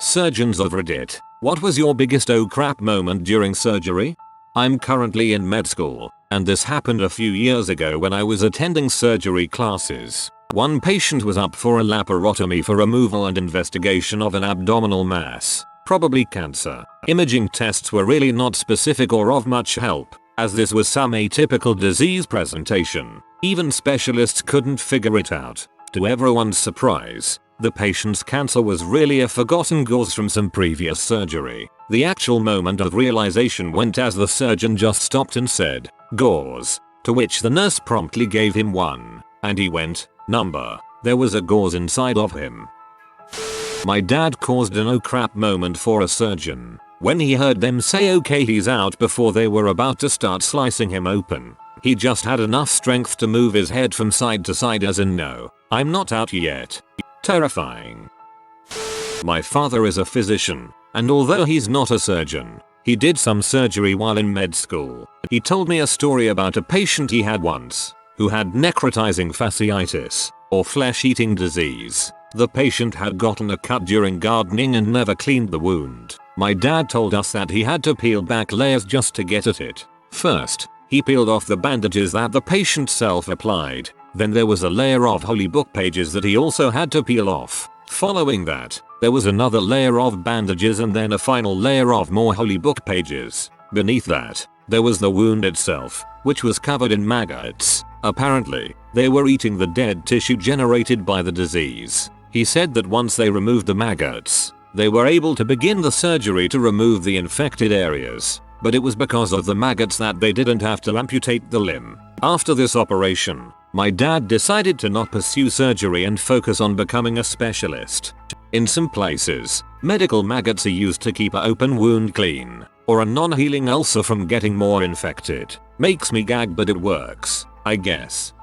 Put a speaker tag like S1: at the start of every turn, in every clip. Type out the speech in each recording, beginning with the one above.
S1: Surgeons of Reddit, what was your biggest oh crap moment during surgery? I'm currently in med school, and this happened a few years ago when I was attending surgery classes. One patient was up for a laparotomy for removal and investigation of an abdominal mass, probably cancer. Imaging tests were really not specific or of much help, as this was some atypical disease presentation. Even specialists couldn't figure it out. To everyone's surprise, the patient's cancer was really a forgotten gauze from some previous surgery. The actual moment of realization went as the surgeon just stopped and said, "Gauze," to which the nurse promptly gave him one, and he went, "Number." There was a gauze inside of him. My dad caused an oh crap moment for a surgeon when he heard them say okay he's out before they were about to start slicing him open. He just had enough strength to move his head from side to side as in no, I'm not out yet. Terrifying. My father is a physician, and although he's not a surgeon, he did some surgery while in med school. He told me a story about a patient he had once, who had necrotizing fasciitis, or flesh-eating disease. The patient had gotten a cut during gardening and never cleaned the wound. My dad told us that he had to peel back layers just to get at it. First, he peeled off the bandages that the patient self-applied. Then there was a layer of holy book pages that he also had to peel off. Following that, there was another layer of bandages and then a final layer of more holy book pages. Beneath that, there was the wound itself, which was covered in maggots. Apparently, they were eating the dead tissue generated by the disease. He said that once they removed the maggots, they were able to begin the surgery to remove the infected areas. But it was because of the maggots that they didn't have to amputate the limb. After this operation, my dad decided to not pursue surgery and focus on becoming a specialist. In some places, medical maggots are used to keep an open wound clean, or a non-healing ulcer from getting more infected. Makes me gag, but it works, I guess.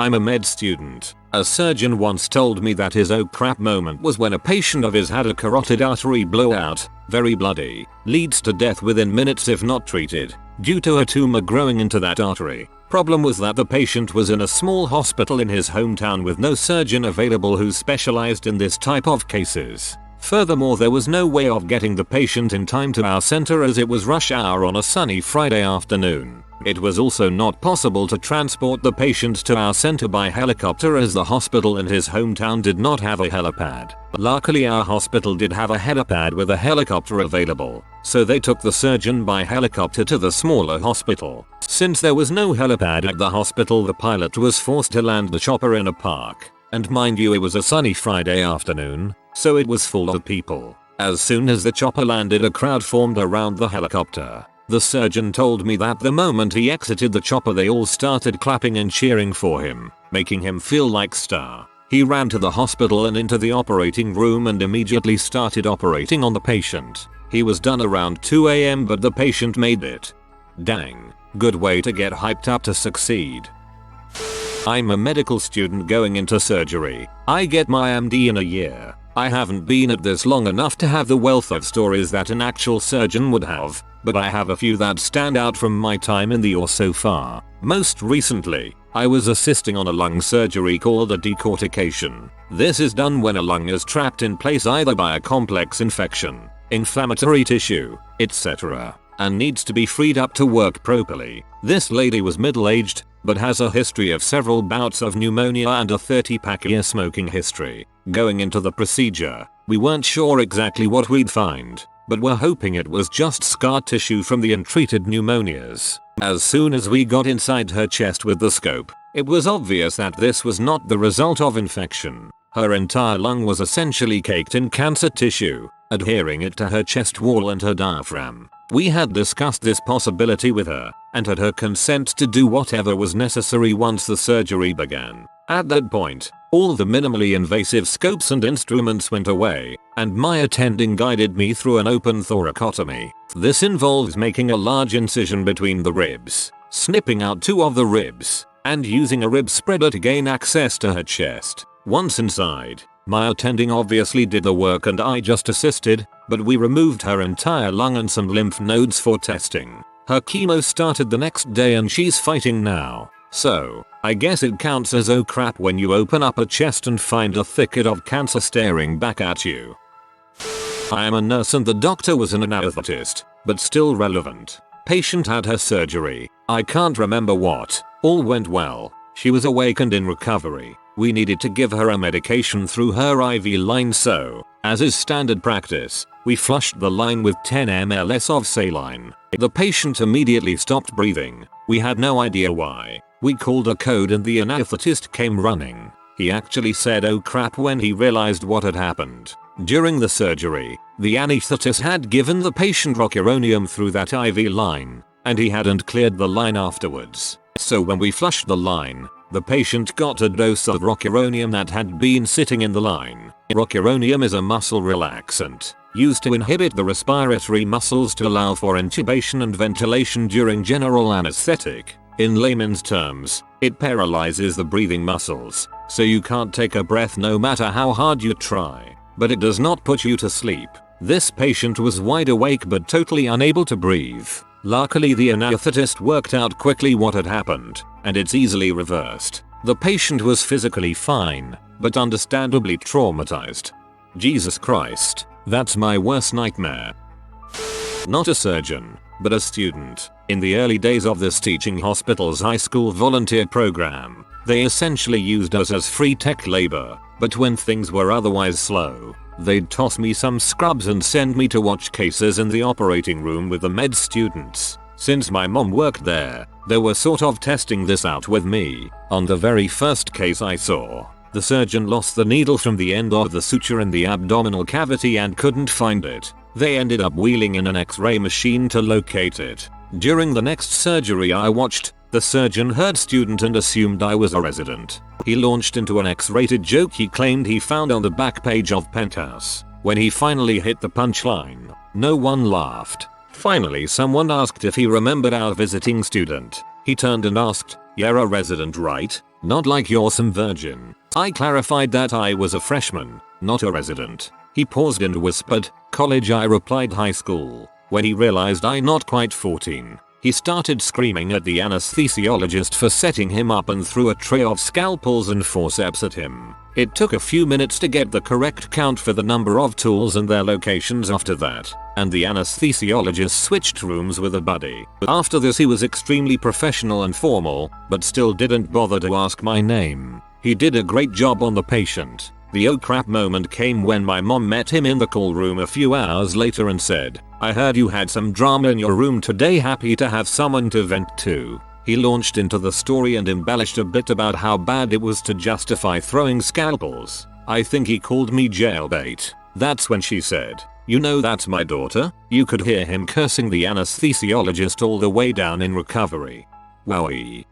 S1: I'm a med student. A surgeon once told me that his oh crap moment was when a patient of his had a carotid artery blowout, very bloody, leads to death within minutes if not treated, due to a tumor growing into that artery. Problem was that the patient was in a small hospital in his hometown with no surgeon available who specialized in this type of cases. Furthermore, there was no way of getting the patient in time to our center as it was rush hour on a sunny Friday afternoon. It was also not possible to transport the patient to our center by helicopter as the hospital in his hometown did not have a helipad. Luckily, our hospital did have a helipad with a helicopter available, so they took the surgeon by helicopter to the smaller hospital. Since there was no helipad at the hospital, the pilot was forced to land the chopper in a park. And mind you, it was a sunny Friday afternoon, so it was full of people. As soon as the chopper landed, a crowd formed around the helicopter. The surgeon told me that the moment he exited the chopper they all started clapping and cheering for him, making him feel like star. He ran to the hospital and into the operating room and immediately started operating on the patient. He was done around 2 AM, but the patient made it. Dang, good way to get hyped up to succeed. I'm a medical student going into surgery. I get my MD in a year. I haven't been at this long enough to have the wealth of stories that an actual surgeon would have, but I have a few that stand out from my time in the OR so far. Most recently, I was assisting on a lung surgery called a decortication. This is done when a lung is trapped in place either by a complex infection, inflammatory tissue, etc., and needs to be freed up to work properly. This lady was middle-aged, but has a history of several bouts of pneumonia and a 30-pack year smoking history. Going into the procedure, we weren't sure exactly what we'd find, but were hoping it was just scar tissue from the untreated pneumonias. As soon as we got inside her chest with the scope, it was obvious that this was not the result of infection. Her entire lung was essentially caked in cancer tissue, adhering it to her chest wall and her diaphragm. We had discussed this possibility with her, and had her consent to do whatever was necessary once the surgery began. At that point, all the minimally invasive scopes and instruments went away, and my attending guided me through an open thoracotomy. This involves making a large incision between the ribs, snipping out 2 of the ribs, and using a rib spreader to gain access to her chest. Once inside, my attending obviously did the work and I just assisted, but we removed her entire lung and some lymph nodes for testing. Her chemo started the next day and she's fighting now. So, I guess it counts as oh crap when you open up a chest and find a thicket of cancer staring back at you. I am a nurse and the doctor was an anesthetist, but still relevant. Patient had her surgery. I can't remember what. All went well. She was awake and in recovery. We needed to give her a medication through her IV line, so, as is standard practice, we flushed the line with 10 ml of saline. The patient immediately stopped breathing. We had no idea why. We called a code and the anesthetist came running. He actually said "oh crap" when he realized what had happened. During the surgery, the anesthetist had given the patient rocuronium through that IV line, and he hadn't cleared the line afterwards. So when we flushed the line, the patient got a dose of rocuronium that had been sitting in the line. Rocuronium is a muscle relaxant, used to inhibit the respiratory muscles to allow for intubation and ventilation during general anesthetic. In layman's terms, it paralyzes the breathing muscles, so you can't take a breath no matter how hard you try. But it does not put you to sleep. This patient was wide awake but totally unable to breathe. Luckily the anesthetist worked out quickly what had happened, and it's easily reversed. The patient was physically fine, but understandably traumatized. Jesus Christ, that's my worst nightmare. Not a surgeon, but a student. In the early days of this teaching hospital's high school volunteer program, they essentially used us as free tech labor, but when things were otherwise slow, they'd toss me some scrubs and send me to watch cases in the operating room with the med students. Since my mom worked there, they were sort of testing this out with me. On the very first case I saw, the surgeon lost the needle from the end of the suture in the abdominal cavity and couldn't find it. They ended up wheeling in an X-ray machine to locate it. During the next surgery I watched, the surgeon heard student and assumed I was a resident. He launched into an X-rated joke he claimed he found on the back page of Penthouse. When he finally hit the punchline, no one laughed. Finally someone asked if he remembered our visiting student. He turned and asked, "You're a resident, right? Not like you're some virgin." I clarified that I was a freshman, not a resident. He paused and whispered, "College." I replied, "High school." When he realized I'm not quite 14, he started screaming at the anesthesiologist for setting him up and threw a tray of scalpels and forceps at him. It took a few minutes to get the correct count for the number of tools and their locations after that, and the anesthesiologist switched rooms with a buddy. After this he was extremely professional and formal, but still didn't bother to ask my name. He did a great job on the patient. The oh crap moment came when my mom met him in the call room a few hours later and said, "I heard you had some drama in your room today, happy to have someone to vent to." He launched into the story and embellished a bit about how bad it was to justify throwing scalpels. I think he called me jailbait. That's when she said, "You know that's my daughter?" You could hear him cursing the anesthesiologist all the way down in recovery. Wowie.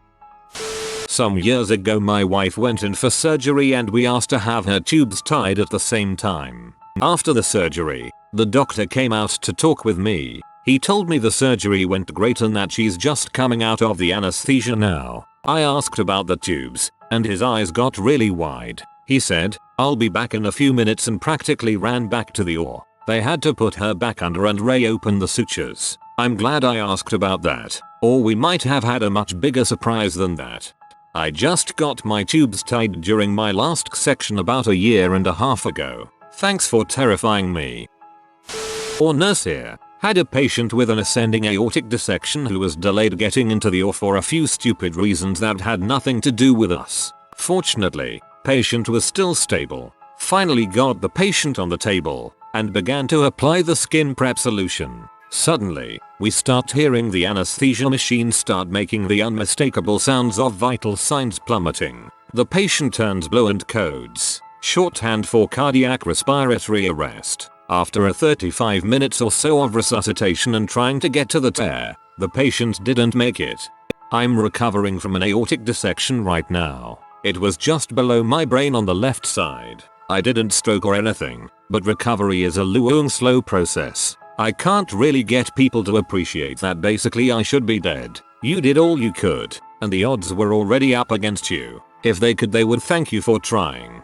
S1: Some years ago my wife went in for surgery and we asked to have her tubes tied at the same time. After the surgery, the doctor came out to talk with me. He told me the surgery went great and that she's just coming out of the anesthesia now. I asked about the tubes, and his eyes got really wide. He said, "I'll be back in a few minutes," and practically ran back to the OR. They had to put her back under and reopen the sutures. I'm glad I asked about that, or we might have had a much bigger surprise than that. I just got my tubes tied during my last section about a year and a half ago. Thanks for terrifying me. Or nurse here. Had a patient with an ascending aortic dissection who was delayed getting into the OR for a few stupid reasons that had nothing to do with us. Fortunately, patient was still stable. Finally got the patient on the table and began to apply the skin prep solution. Suddenly, we start hearing the anesthesia machine start making the unmistakable sounds of vital signs plummeting. The patient turns blue and codes shorthand for cardiac respiratory arrest. After a 35 minutes or so of resuscitation and trying to get to the air, the patient didn't make it. I'm recovering from an aortic dissection right now. It was just below my brain on the left side. I didn't stroke or anything, but recovery is a long slow process. I can't really get people to appreciate that basically I should be dead. You did all you could, and the odds were already up against you. If they could, they would thank you for trying.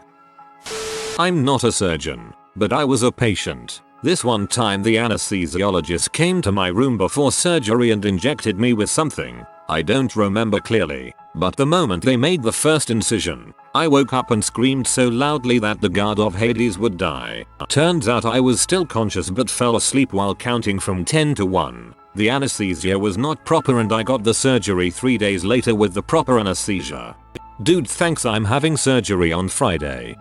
S1: I'm not a surgeon, but I was a patient. This one time the anesthesiologist came to my room before surgery and injected me with something. I don't remember clearly, but the moment they made the first incision, I woke up and screamed so loudly that the god of Hades would die. Turns out I was still conscious but fell asleep while counting from 10 to 1. The anesthesia was not proper and I got the surgery 3 days later with the proper anesthesia. Dude, thanks, I'm having surgery on Friday.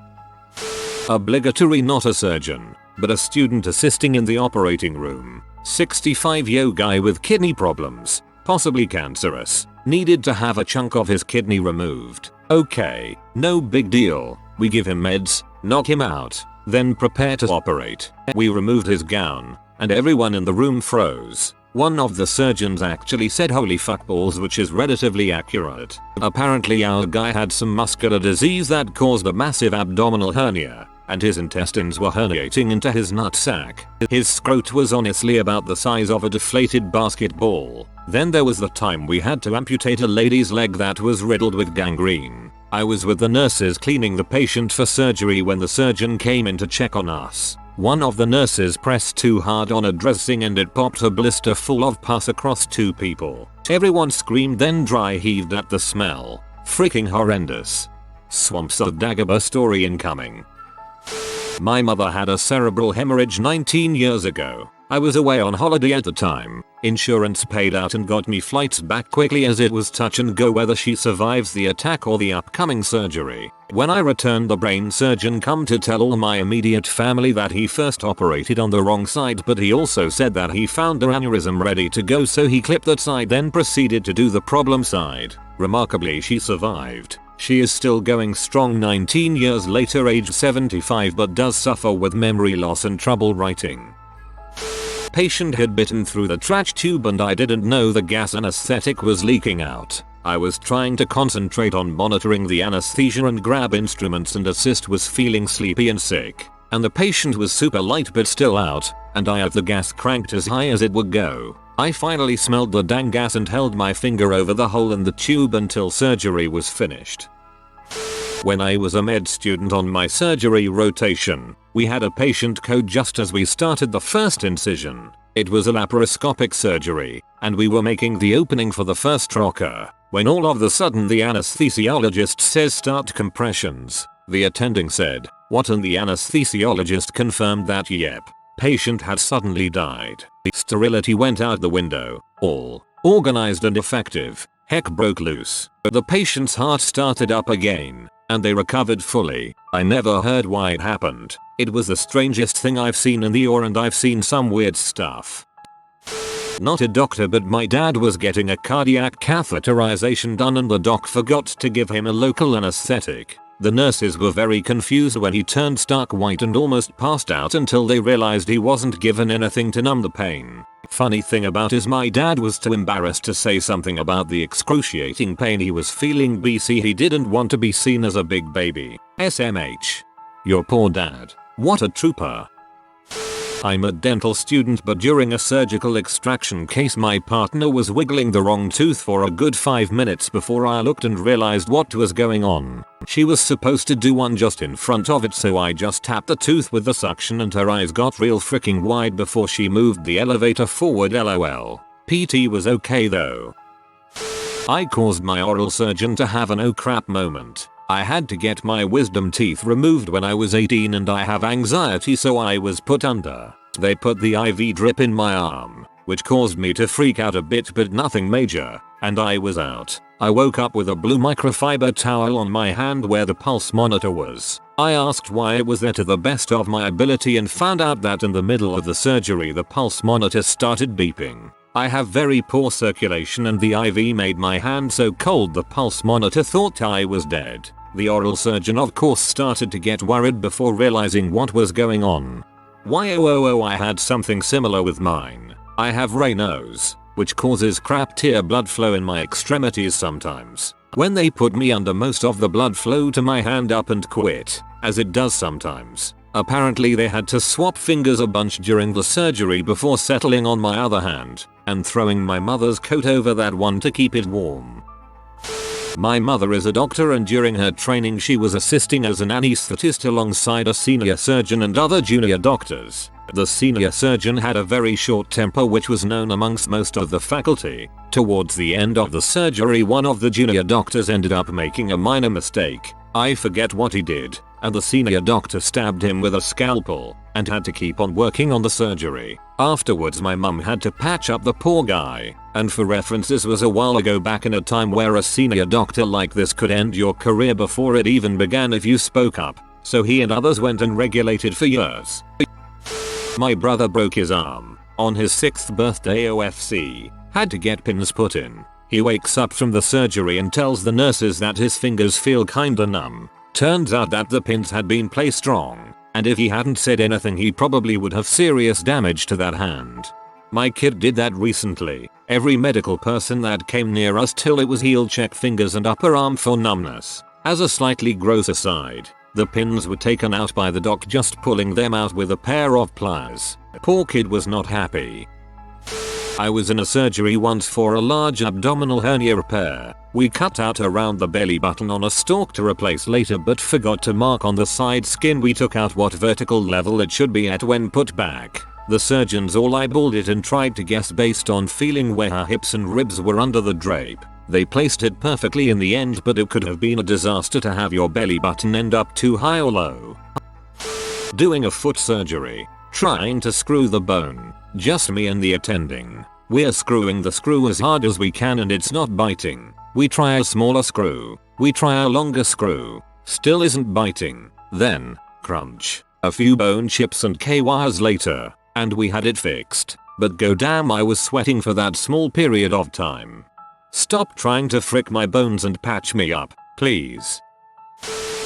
S1: Obligatory, not a surgeon, but a student assisting in the operating room. 65-year-old guy with kidney problems, possibly cancerous, needed to have a chunk of his kidney removed. Okay, no big deal. We give him meds, knock him out, then prepare to operate. We removed his gown, and everyone in the room froze. One of the surgeons actually said holy fuckballs, which is relatively accurate. Apparently our guy had some muscular disease that caused a massive abdominal hernia, and his intestines were herniating into his nutsack. His scrot was honestly about the size of a deflated basketball. Then there was the time we had to amputate a lady's leg that was riddled with gangrene. I was with the nurses cleaning the patient for surgery when the surgeon came in to check on us. One of the nurses pressed too hard on a dressing and it popped a blister full of pus across 2 people. Everyone screamed, then dry heaved at the smell. Freaking horrendous. Swamps of Dagobah story incoming. My mother had a cerebral hemorrhage 19 years ago. I was away on holiday at the time. Insurance paid out and got me flights back quickly as it was touch and go whether she survives the attack or the upcoming surgery. When I returned, the brain surgeon come to tell all my immediate family that he first operated on the wrong side, but he also said that he found the aneurysm ready to go, so he clipped that side then proceeded to do the problem side. Remarkably, she survived. She is still going strong 19 years later, age 75, but does suffer with memory loss and trouble writing. Patient had bitten through the trach tube and I didn't know the gas anesthetic was leaking out. I was trying to concentrate on monitoring the anesthesia and grab instruments and assist was feeling sleepy and sick. And the patient was super light but still out, and I had the gas cranked as high as it would go. I finally smelled the dang gas and held my finger over the hole in the tube until surgery was finished. When I was a med student on my surgery rotation, we had a patient code just as we started the first incision. It was a laparoscopic surgery, and we were making the opening for the first rocker, when all of a sudden the anesthesiologist says start compressions. The attending said, what, and the anesthesiologist confirmed that yep, patient had suddenly died. Sterility went out the window, all organized and effective. Heck broke loose. The patient's heart started up again, and they recovered fully. I never heard why it happened. It was the strangest thing I've seen in the OR, and I've seen some weird stuff. Not a doctor, but my dad was getting a cardiac catheterization done and the doc forgot to give him a local anesthetic. The nurses were very confused when he turned stark white and almost passed out until they realized he wasn't given anything to numb the pain. Funny thing about is my dad was too embarrassed to say something about the excruciating pain he was feeling. BC, he didn't want to be seen as a big baby. SMH. Your poor dad. What a trooper. I'm a dental student, but during a surgical extraction case my partner was wiggling the wrong tooth for a good 5 minutes before I looked and realized what was going on. She was supposed to do one just in front of it, so I just tapped the tooth with the suction and her eyes got real freaking wide before she moved the elevator forward. LOL. PT was okay though. I caused my oral surgeon to have an oh crap moment. I had to get my wisdom teeth removed when I was 18 and I have anxiety, so I was put under. They put the IV drip in my arm, which caused me to freak out a bit but nothing major, and I was out. I woke up with a blue microfiber towel on my hand where the pulse monitor was. I asked why it was there to the best of my ability and found out that in the middle of the surgery the pulse monitor started beeping. I have very poor circulation and the IV made my hand so cold the pulse monitor thought I was dead. The oral surgeon of course started to get worried before realizing what was going on. I had something similar with mine. I have Raynaud's, which causes crap tear blood flow in my extremities sometimes. When they put me under, most of the blood flow to my hand up and quit, as it does sometimes. Apparently they had to swap fingers a bunch during the surgery before settling on my other hand, and throwing my mother's coat over that one to keep it warm. My mother is a doctor and during her training she was assisting as an anesthetist alongside a senior surgeon and other junior doctors. The senior surgeon had a very short temper which was known amongst most of the faculty. Towards the end of the surgery one of the junior doctors ended up making a minor mistake. I forget what he did, and the senior doctor stabbed him with a scalpel and had to keep on working on the surgery. Afterwards my mum had to patch up the poor guy, and for reference this was a while ago, back in a time where a senior doctor like this could end your career before it even began if you spoke up, so he and others went and regulated for years. My brother broke his arm on his 6th birthday OFC, had to get pins put in. He wakes up from the surgery and tells the nurses that his fingers feel kinda numb. Turns out that the pins had been placed wrong, and if he hadn't said anything he probably would have serious damage to that hand. My kid did that recently. Every medical person that came near us till it was healed checked fingers and upper arm for numbness. As a slightly gross aside, the pins were taken out by the doc just pulling them out with a pair of pliers. Poor kid was not happy. I was in a surgery once for a large abdominal hernia repair. We cut out around the belly button on a stalk to replace later but forgot to mark on the side skin we took out what vertical level it should be at when put back. The surgeons all eyeballed it and tried to guess based on feeling where her hips and ribs were under the drape. They placed it perfectly in the end, but it could have been a disaster to have your belly button end up too high or low. Doing a foot surgery. Trying to screw the bone. Just me and the attending. We're screwing the screw as hard as we can and it's not biting. We try a smaller screw. We try a longer screw. Still isn't biting. Then, crunch. A few bone chips and K-wires later, and we had it fixed. But goddamn, I was sweating for that small period of time. Stop trying to frick my bones and patch me up, please.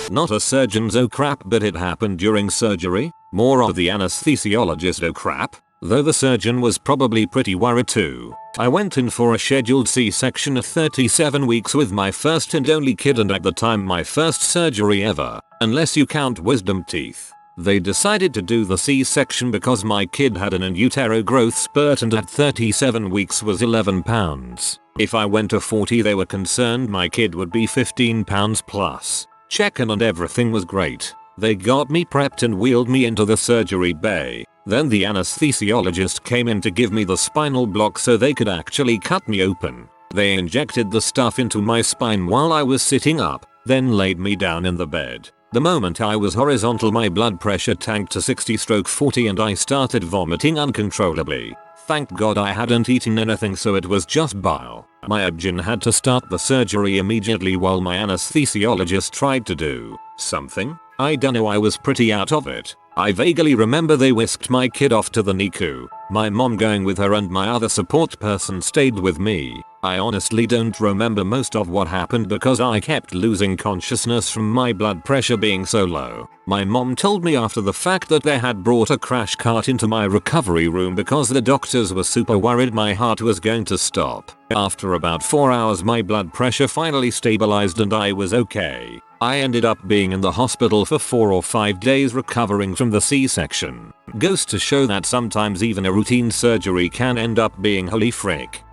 S1: Not a surgeon's oh crap, but it happened during surgery. More of the anesthesiologist oh crap, though the surgeon was probably pretty worried too. I went in for a scheduled C-section at 37 weeks with my first and only kid, and at the time my first surgery ever, unless you count wisdom teeth. They decided to do the C-section because my kid had an in utero growth spurt and at 37 weeks was 11 pounds. If I went to 40 they were concerned my kid would be 15 pounds plus. Check-in and everything was great. They got me prepped and wheeled me into the surgery bay. Then the anesthesiologist came in to give me the spinal block so they could actually cut me open. They injected the stuff into my spine while I was sitting up, then laid me down in the bed. The moment I was horizontal my blood pressure tanked to 60/40 and I started vomiting uncontrollably. Thank God I hadn't eaten anything so it was just bile. My obgyn had to start the surgery immediately while my anesthesiologist tried to do something. I dunno, I was pretty out of it. I vaguely remember they whisked my kid off to the NICU, my mom going with her and my other support person stayed with me. I honestly don't remember most of what happened because I kept losing consciousness from my blood pressure being so low. My mom told me after the fact that they had brought a crash cart into my recovery room because the doctors were super worried my heart was going to stop. After about 4 hours my blood pressure finally stabilized and I was okay. I ended up being in the hospital for 4 or 5 days recovering from the C-section. Goes to show that sometimes even a routine surgery can end up being holy frick.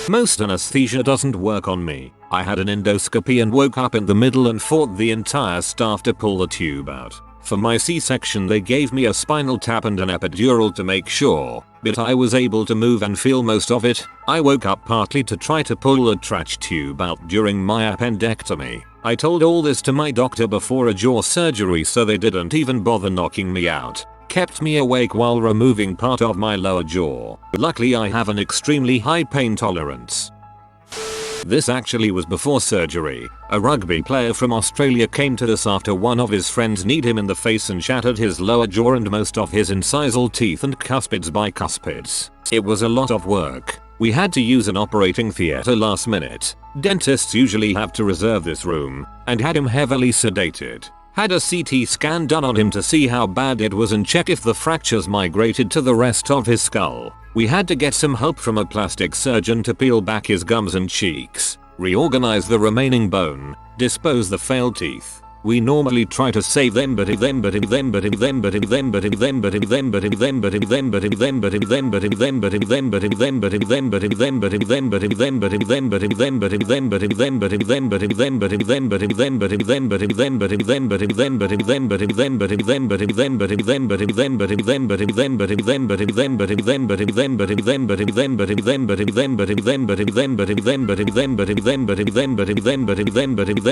S1: Most anesthesia doesn't work on me. I had an endoscopy and woke up in the middle and fought the entire staff to pull the tube out. For my C-section they gave me a spinal tap and an epidural to make sure, but I was able to move and feel most of it. I woke up partly to try to pull the trach tube out during my appendectomy. I told all this to my doctor before a jaw surgery so they didn't even bother knocking me out. Kept me awake while removing part of my lower jaw. Luckily I have an extremely high pain tolerance. This actually was before surgery. A rugby player from Australia came to us after one of his friends kneed him in the face and shattered his lower jaw and most of his incisal teeth and cuspids bicuspids. It was a lot of work. We had to use an operating theatre last minute. Dentists usually have to reserve this room, and had him heavily sedated. Had a CT scan done on him to see how bad it was and check if the fractures migrated to the rest of his skull. We had to get some help from a plastic surgeon to peel back his gums and cheeks, reorganize the remaining bone, dispose the failed teeth. We normally try to save them but then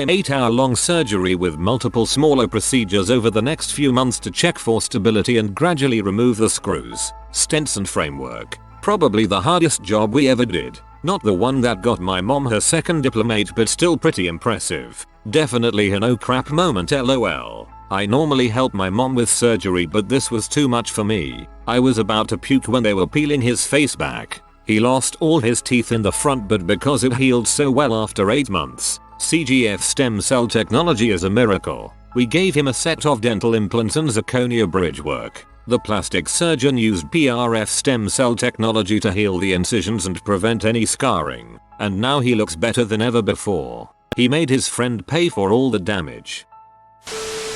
S1: 8-hour-long surgery with multiple smaller procedures over the next few months to check for stability and gradually remove the screws, stents and framework. Probably the hardest job we ever did. Not the one that got my mom her second diplomate, but still pretty impressive. Definitely an oh crap moment lol. I normally help my mom with surgery, but this was too much for me. I was about to puke when they were peeling his face back. He lost all his teeth in the front, but because it healed so well after 8 months, CGF stem cell technology is a miracle. We gave him a set of dental implants and zirconia bridge work. The plastic surgeon used PRF stem cell technology to heal the incisions and prevent any scarring, and now he looks better than ever before. He made his friend pay for all the damage.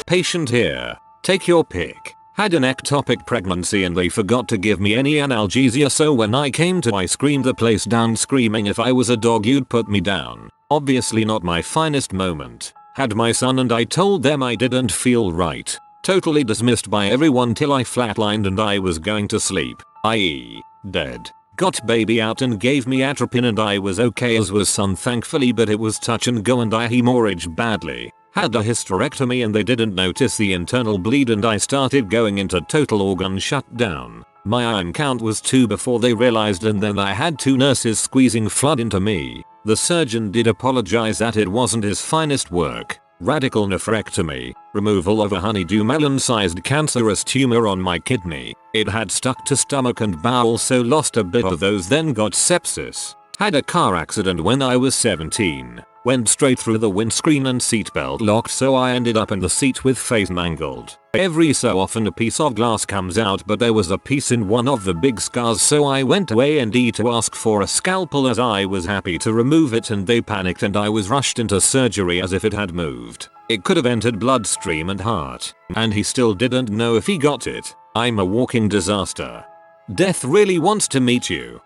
S1: Patient here. Take your pick. Had an ectopic pregnancy and they forgot to give me any analgesia, so when I came to I screamed the place down screaming if I was a dog you'd put me down. Obviously not my finest moment. Had my son and I told them I didn't feel right. Totally dismissed by everyone till I flatlined and I was going to sleep, i.e. dead. Got baby out and gave me atropine and I was okay, as was son thankfully, but it was touch and go and I hemorrhaged badly. Had a hysterectomy and they didn't notice the internal bleed and I started going into total organ shutdown. My iron count was 2 before they realized, and then I had 2 nurses squeezing flood into me. The surgeon did apologize that it wasn't his finest work. Radical nephrectomy, removal of a honeydew melon-sized cancerous tumor on my kidney. It had stuck to stomach and bowel, so lost a bit of those, then got sepsis. Had a car accident when I was 17. Went straight through the windscreen and seatbelt locked, so I ended up in the seat with face mangled. Every so often a piece of glass comes out, but there was a piece in one of the big scars, so I went to A&E to ask for a scalpel as I was happy to remove it, and they panicked and I was rushed into surgery as if it had moved. It could have entered bloodstream and heart, and he still didn't know if he got it. I'm a walking disaster. Death really wants to meet you.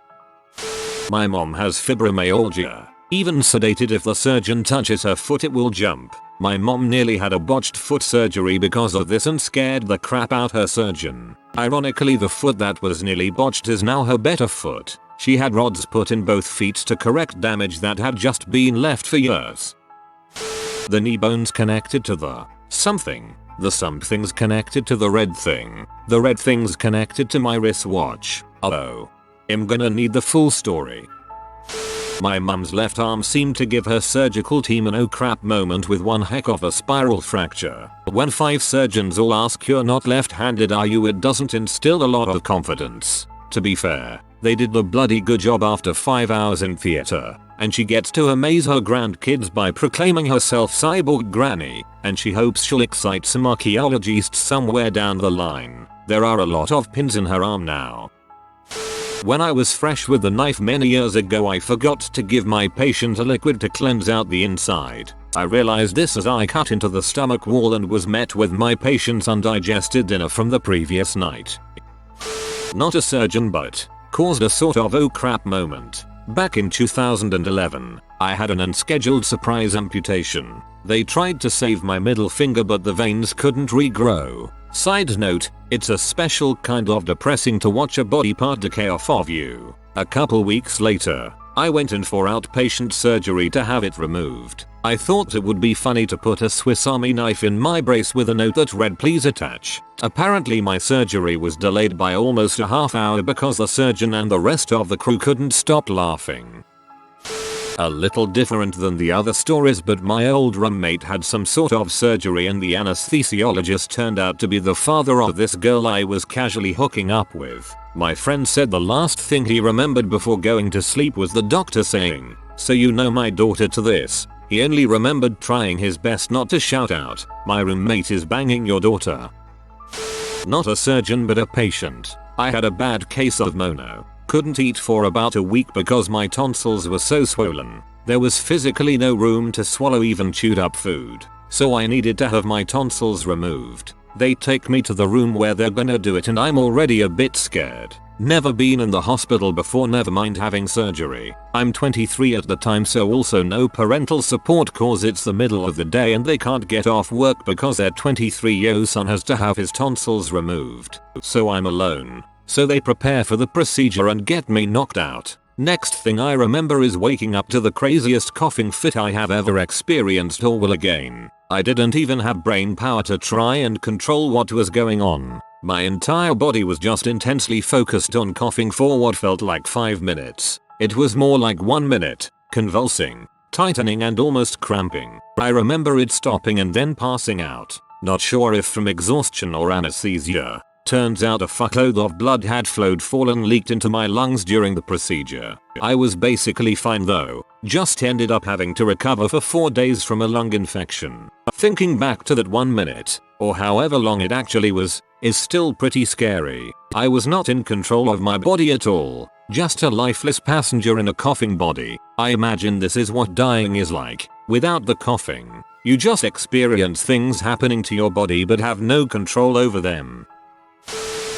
S1: My mom has fibromyalgia. Even sedated, if the surgeon touches her foot it will jump. My mom nearly had a botched foot surgery because of this and scared the crap out her surgeon. Ironically, the foot that was nearly botched is now her better foot. She had rods put in both feet to correct damage that had just been left for years. The knee bone's connected to the something. The something's connected to the red thing. The red thing's connected to my wristwatch. Oh. I'm gonna need the full story. My mum's left arm seemed to give her surgical team an oh crap moment with one heck of a spiral fracture. When 5 surgeons all ask you're not left-handed are you, it doesn't instill a lot of confidence. To be fair, they did the bloody good job after 5 hours in theater, and she gets to amaze her grandkids by proclaiming herself cyborg granny, and she hopes she'll excite some archaeologists somewhere down the line. There are a lot of pins in her arm now. When I was fresh with the knife many years ago, I forgot to give my patient a liquid to cleanse out the inside. I realized this as I cut into the stomach wall and was met with my patient's undigested dinner from the previous night. Not a surgeon, but caused a sort of oh crap moment. Back in 2011, I had an unscheduled surprise amputation. They tried to save my middle finger, but the veins couldn't regrow. Side note, it's a special kind of depressing to watch a body part decay off of you. A couple weeks later, I went in for outpatient surgery to have it removed. I thought it would be funny to put a Swiss Army knife in my brace with a note that read "Please attach." Apparently my surgery was delayed by almost a half hour because the surgeon and the rest of the crew couldn't stop laughing. A little different than the other stories, but my old roommate had some sort of surgery and the anesthesiologist turned out to be the father of this girl I was casually hooking up with. My friend said the last thing he remembered before going to sleep was the doctor saying, "So you know my daughter," to this. He only remembered trying his best not to shout out, "My roommate is banging your daughter." Not a surgeon but a patient. I had a bad case of mono. Couldn't eat for about a week because my tonsils were so swollen. There was physically no room to swallow even chewed up food. so I needed to have my tonsils removed. They take me to the room where they're gonna do it and I'm already a bit scared. Never been in the hospital before, never mind having surgery. I'm 23 at the time, so also no parental support cause it's the middle of the day and they can't get off work because their 23-year-old son has to have his tonsils removed. So I'm alone. So they prepare for the procedure and get me knocked out. Next thing I remember is waking up to the craziest coughing fit I have ever experienced or will again. I didn't even have brain power to try and control what was going on. My entire body was just intensely focused on coughing for what felt like 5 minutes. It was more like 1 minute, convulsing, tightening and almost cramping. I remember it stopping and then passing out. Not sure if from exhaustion or anesthesia. Turns out a fuckload of blood had fallen leaked into my lungs during the procedure. I was basically fine though, just ended up having to recover for 4 days from a lung infection. Thinking back to that 1 minute, or however long it actually was, is still pretty scary. I was not in control of my body at all, just a lifeless passenger in a coughing body. I imagine this is what dying is like, without the coughing. You just experience things happening to your body but have no control over them.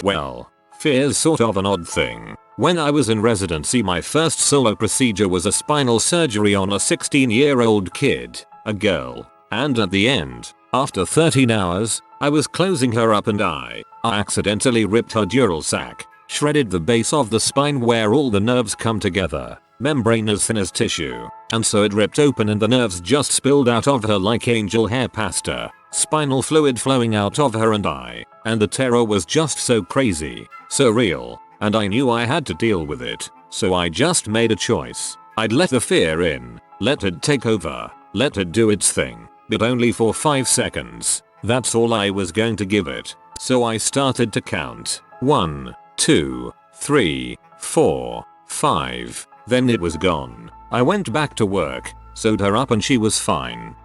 S1: Well, fear's sort of an odd thing. When I was in residency, my first solo procedure was a spinal surgery on a 16-year-old kid, a girl, and at the end, after 13 hours, I was closing her up and I accidentally ripped her dural sac, shredded the base of the spine where all the nerves come together, membrane as thin as tissue, and so it ripped open and the nerves just spilled out of her like angel hair pasta, spinal fluid flowing out of her and the terror was just so crazy, so real, and I knew I had to deal with it, so I just made a choice. I'd let the fear in, let it take over, let it do its thing, but only for 5 seconds. That's all I was going to give it. So I started to count. 1, 2, 3, 4, 5. Then it was gone. I went back to work, sewed her up and she was fine.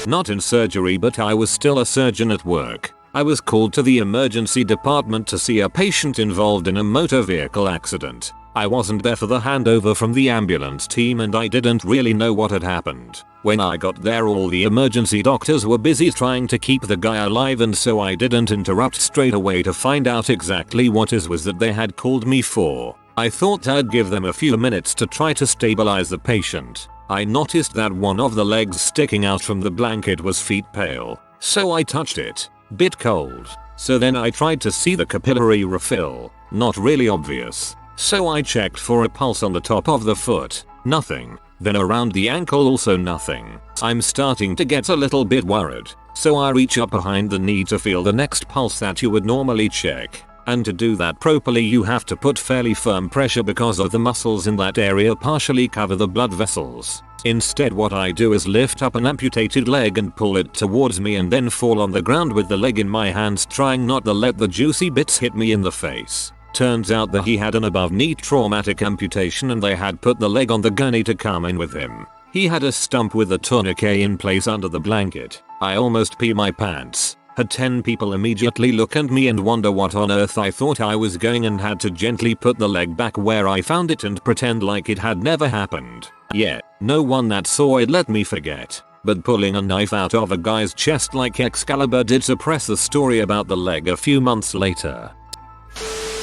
S1: Not in surgery, but I was still a surgeon at work. I was called to the emergency department to see a patient involved in a motor vehicle accident. I wasn't there for the handover from the ambulance team and I didn't really know what had happened. When I got there, all the emergency doctors were busy trying to keep the guy alive, and so I didn't interrupt straight away to find out exactly what it was that they had called me for. I thought I'd give them a few minutes to try to stabilize the patient. I noticed that one of the legs sticking out from the blanket was feet pale, so I touched it. Bit cold. So then I tried to see the capillary refill. Not really obvious. So I checked for a pulse on the top of the foot. Nothing. Then around the ankle, also nothing. I'm starting to get a little bit worried. So I reach up behind the knee to feel the next pulse that you would normally check. And to do that properly, you have to put fairly firm pressure because of the muscles in that area partially cover the blood vessels. Instead, what I do is lift up an amputated leg and pull it towards me and then fall on the ground with the leg in my hands, trying not to let the juicy bits hit me in the face. Turns out that he had an above knee traumatic amputation and they had put the leg on the gurney to come in with him. He had a stump with a tourniquet in place under the blanket. I almost pee my pants. Had 10 people immediately look at me and wonder what on earth I thought I was going, and had to gently put the leg back where I found it and pretend like it had never happened. Yeah, no one that saw it let me forget. But pulling a knife out of a guy's chest like Excalibur did suppress the story about the leg a few months later.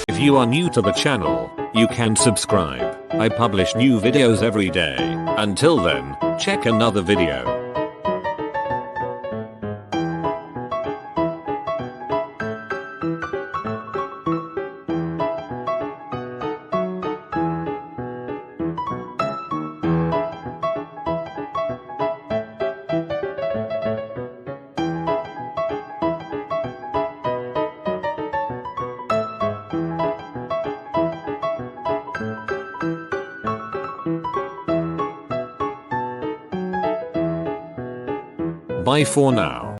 S1: If you are new to the channel, you can subscribe. I publish new videos every day. Until then, check another video. Bye for now.